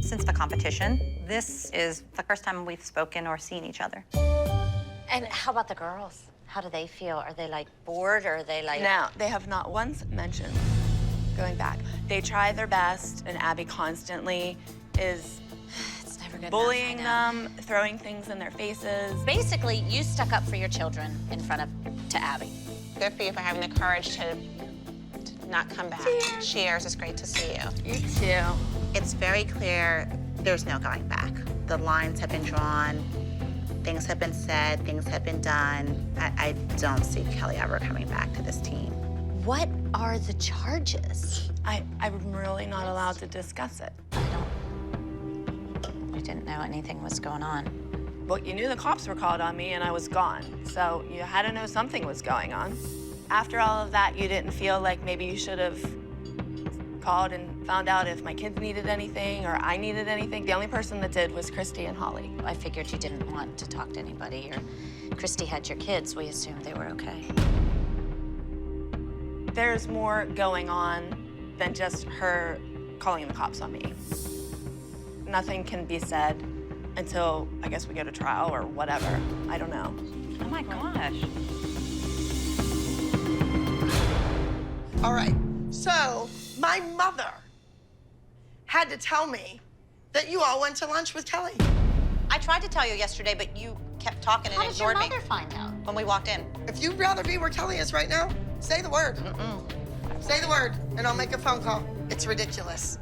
Since the competition, this is the first time we've spoken or seen each other. And how about the girls? How do they feel? Are they like bored or are they like... Now, they have not once mentioned going back. They try their best, and Abby constantly is bullying them, throwing things in their faces. Basically, you stuck up for your children in front of Abby. Good for you for having the courage to not come back. Cheers, it's great to see you. You too. It's very clear there's no going back. The lines have been drawn, things have been said, things have been done. I don't see Kelly ever coming back to this team. What are the charges? I'm really not allowed to discuss it. I didn't know anything was going on. Well, you knew the cops were called on me and I was gone, so you had to know something was going on. After all of that, you didn't feel like maybe you should have called and found out if my kids needed anything or I needed anything. The only person that did was Christy and Holly. I figured you didn't want to talk to anybody, or Christy had your kids. We assumed they were okay. There's more going on than just her calling the cops on me. Nothing can be said until, I guess, we go to trial or whatever. I don't know. Oh my gosh. All right, so my mother had to tell me that you all went to lunch with Kelly. I tried to tell you yesterday, but you kept talking and ignored me. How did your mother find out? When we walked in. If you'd rather be where Kelly is right now, say the word. Say the word, and I'll make a phone call. It's ridiculous.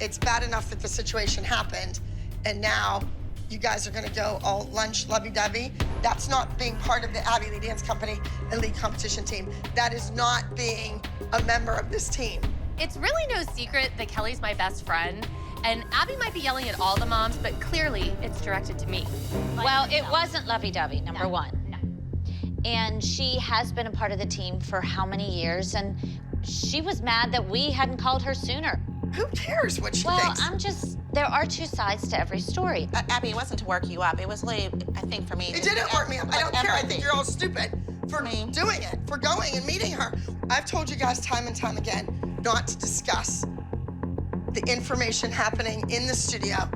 It's bad enough that the situation happened, and now you guys are gonna go all lunch lovey-dovey. That's not being part of the Abby Lee Dance Company Elite Competition Team. That is not being a member of this team. It's really no secret that Kelly's my best friend, and Abby might be yelling at all the moms, but clearly it's directed to me. Well, it wasn't lovey-dovey, number one. And she has been a part of the team for how many years, and she was mad that we hadn't called her sooner. Who cares what she thinks? Well, there are two sides to every story. Abby, it wasn't to work you up. It was really, I think, for me. It didn't work me up. I don't care. I think you're all stupid for doing it, for going and meeting her. I've told you guys time and time again not to discuss the information happening in the studio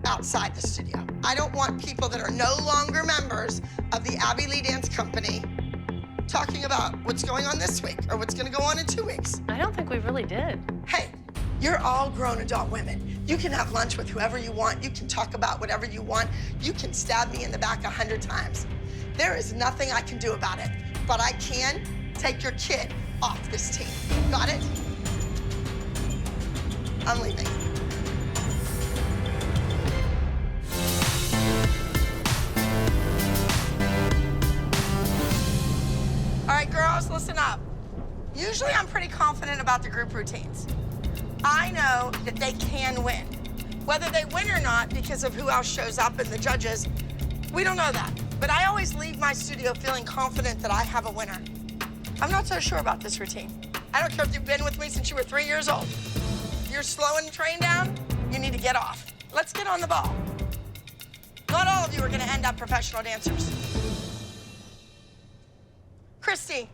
outside the studio. I don't want people that are no longer members of the Abby Lee Dance Company talking about what's going on this week or what's gonna go on in 2 weeks. I don't think we really did. Hey, you're all grown adult women. You can have lunch with whoever you want. You can talk about whatever you want. You can stab me in the back 100 times. There is nothing I can do about it, but I can take your kid off this team. Got it? I'm leaving. All right, girls, listen up. Usually I'm pretty confident about the group routines. I know that they can win. Whether they win or not because of who else shows up and the judges, we don't know that. But I always leave my studio feeling confident that I have a winner. I'm not so sure about this routine. I don't care if you've been with me since you were 3 years old. You're slowing the train down, you need to get off. Let's get on the ball. Not all of you are gonna end up professional dancers. Christy.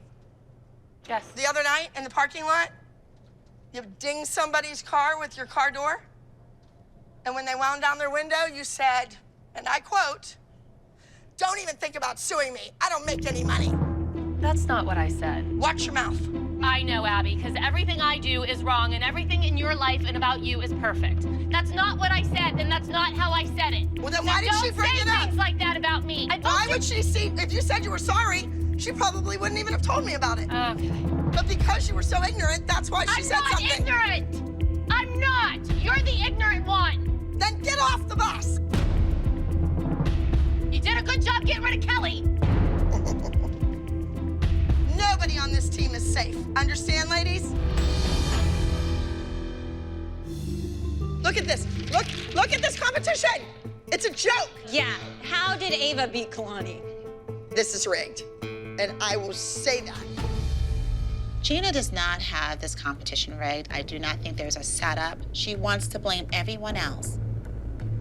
Yes. The other night in the parking lot, you dinged somebody's car with your car door, and when they wound down their window, you said, and I quote, "Don't even think about suing me. I don't make any money." That's not what I said. Watch your mouth. I know, Abby, because everything I do is wrong and everything in your life and about you is perfect. That's not what I said, and that's not how I said it. Well, then why did she bring it up? Don't say things like that about me. Why would she see? If you said you were sorry, she probably wouldn't even have told me about it. Okay. But because you were so ignorant, that's why she said something. I'm not ignorant. I'm not. You're the ignorant one. Then get off the bus. You did a good job getting rid of Kelly. Nobody on this team is safe. Understand, ladies? Look at this. Look at this competition. It's a joke. Yeah, how did Ava beat Kalani? This is rigged, and I will say that. Gina does not have this competition rigged. I do not think there's a setup. She wants to blame everyone else.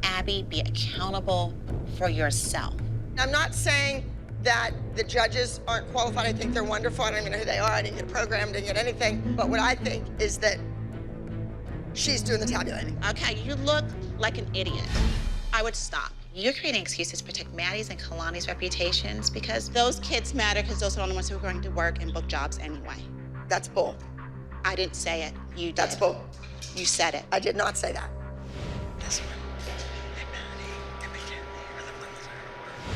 Abby, be accountable for yourself. I'm not saying that the judges aren't qualified. I think they're wonderful. I don't even know who they are. I didn't get a program, didn't get anything. But what I think is that she's doing the tabulating. Okay, you look like an idiot. I would stop. You're creating excuses to protect Maddie's and Kalani's reputations because those kids matter because those are the only ones who are going to work and book jobs anyway. That's bull. I didn't say it. You did. That's bull. You said it. I did not say that.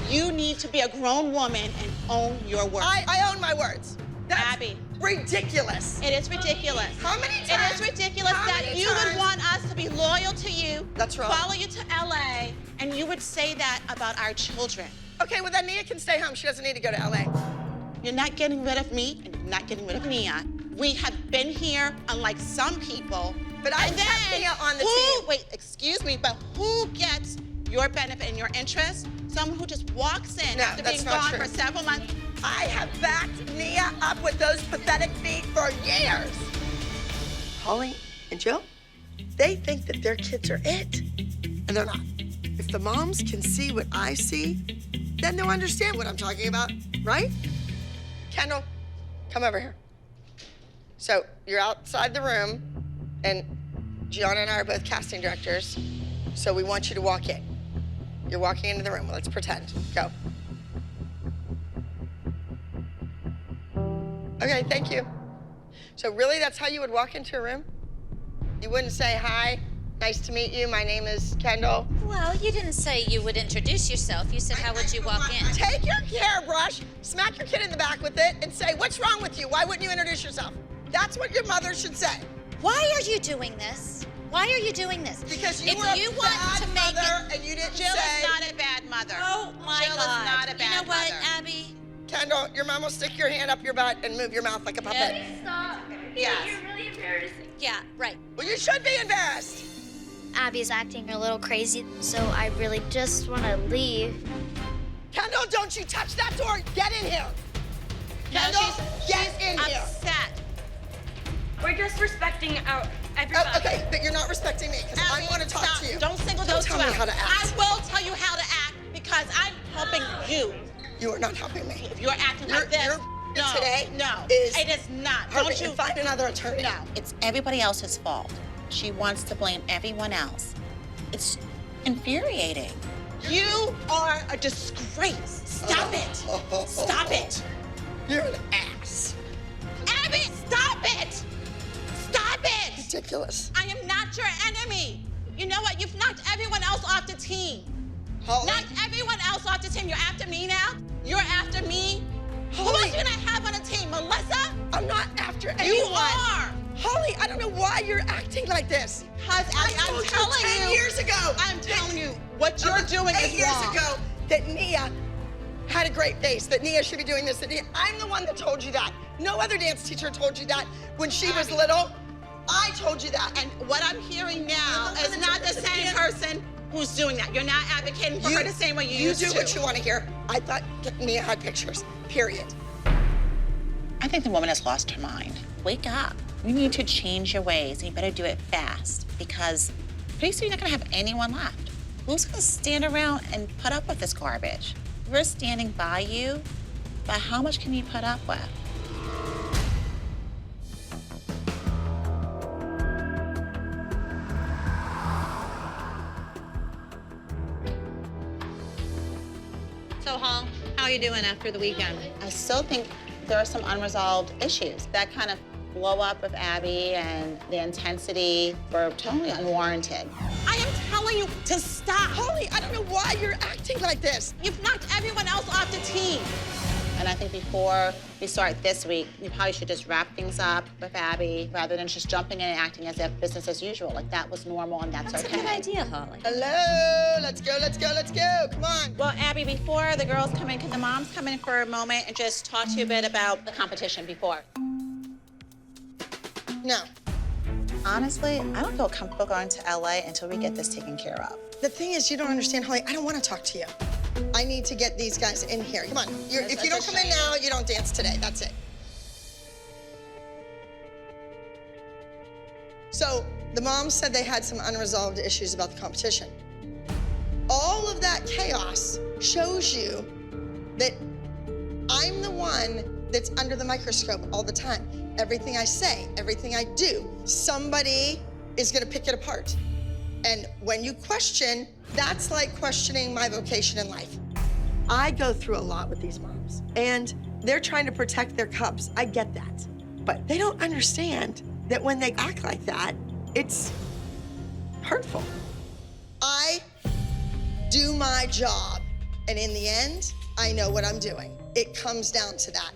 You need to be a grown woman and own your words. I own my words. That's Abby. Ridiculous. It is ridiculous. How many times? It is ridiculous that you would want us to be loyal to you. That's wrong. Follow you to LA, and you would say that about our children. Okay, well then Nia can stay home. She doesn't need to go to LA. You're not getting rid of me, and you're not getting rid of Nia. We have been here, unlike some people. But I kept Nia on the team. Wait, excuse me, but who gets your benefit and your interest? Someone who just walks in after being gone for several months. I have backed Nia up with those pathetic feet for years. Holly and Jill, they think that their kids are it, and they're not. If the moms can see what I see, then they'll understand what I'm talking about, right? Kendall, come over here. So you're outside the room, and Gianna and I are both casting directors, so we want you to walk in. You're walking into the room. Let's pretend. Go. Okay, thank you. So really, that's how you would walk into a room? You wouldn't say, "Hi, nice to meet you. My name is Kendall." Well, you didn't say you would introduce yourself. You said, how would you walk in? Take your hairbrush, smack your kid in the back with it, and say, "What's wrong with you? Why wouldn't you introduce yourself?" That's what your mother should say. Why are you doing this? Why are you doing this? Because you if were a you bad want to make mother it, and you didn't Jill say. is not a bad mother. Oh my Jill God! is not a bad you know what, mother. Abby? Kendall, your mom will stick your hand up your butt and move your mouth like a puppet. Stop. Yes. You're really embarrassing. Yeah, right. Well, you should be embarrassed. Abby's acting a little crazy, so I really just want to leave. Kendall, don't you touch that door. Get in here. Kendall, get in here. Upset. We're just respecting everybody. Okay, but you're not respecting me because I want to talk to you. Don't single Don't those tell two me out. how to act. I will tell you how to act because I'm helping you. You are not helping me. If you're acting like this, no, today no, is it is not. hurry Don't you and find another attorney. No, it's everybody else's fault. She wants to blame everyone else. It's infuriating. You are a disgrace. Stop it. Stop it. You're an ass. Abby, stop it. Stop it. Ridiculous. I am not your enemy. You know what? You've knocked everyone else off the team. Holly. Knocked everyone else off the team. You're after me now? You're after me? Who Holly. else you gonna have on the team? Melissa? I'm not after anyone. You are. Holly, I don't know why you're acting like this. Because I'm telling you 10 years ago. I'm telling you, what you're doing is 8 years wrong. ago that Nia had a great face, that Nia should be doing this, that Nia, I'm the one that told you that. No other dance teacher told you that when she was little. I told you that. And what I'm hearing now is not the same person who's doing that. You're not advocating for her the same way you used to. You do what you want to hear. I thought Nia had pictures, period. I think the woman has lost her mind. wake up. You need to change your ways, and you better do it fast, because pretty soon you're not gonna have anyone left. Who's gonna stand around and put up with this garbage? We're standing by you, but how much can you put up with? So, Hall, how are you doing after the weekend? I still think there are some unresolved issues. That kind of blow up with Abby and the intensity were totally unwarranted. I am telling you to stop. Holly, I don't know why you're acting like this. You've knocked everyone else off the team. And I think before we start this week, we probably should just wrap things up with Abby rather than just jumping in and acting as if business as usual. Like that was normal and that's okay. That's a good idea, Holly. Hello, let's go, let's go, let's go. Come on. Well, Abby, before the girls come in, can the moms come in for a moment and just talk to you a bit about the competition before? No. Honestly, I don't feel comfortable going to LA until we get this taken care of. The thing is, you don't understand, Holly. I don't want to talk to you. I need to get these guys in here. Come on. If you don't come in now, you don't dance today. That's it. So the moms said they had some unresolved issues about the competition. All of that chaos shows you that I'm the one that's under the microscope all the time. Everything I say, everything I do, somebody is gonna pick it apart. And when you question, that's like questioning my vocation in life. I go through a lot with these moms, and they're trying to protect their cubs. I get that. But they don't understand that when they act like that, it's hurtful. I do my job, and in the end, I know what I'm doing. It comes down to that.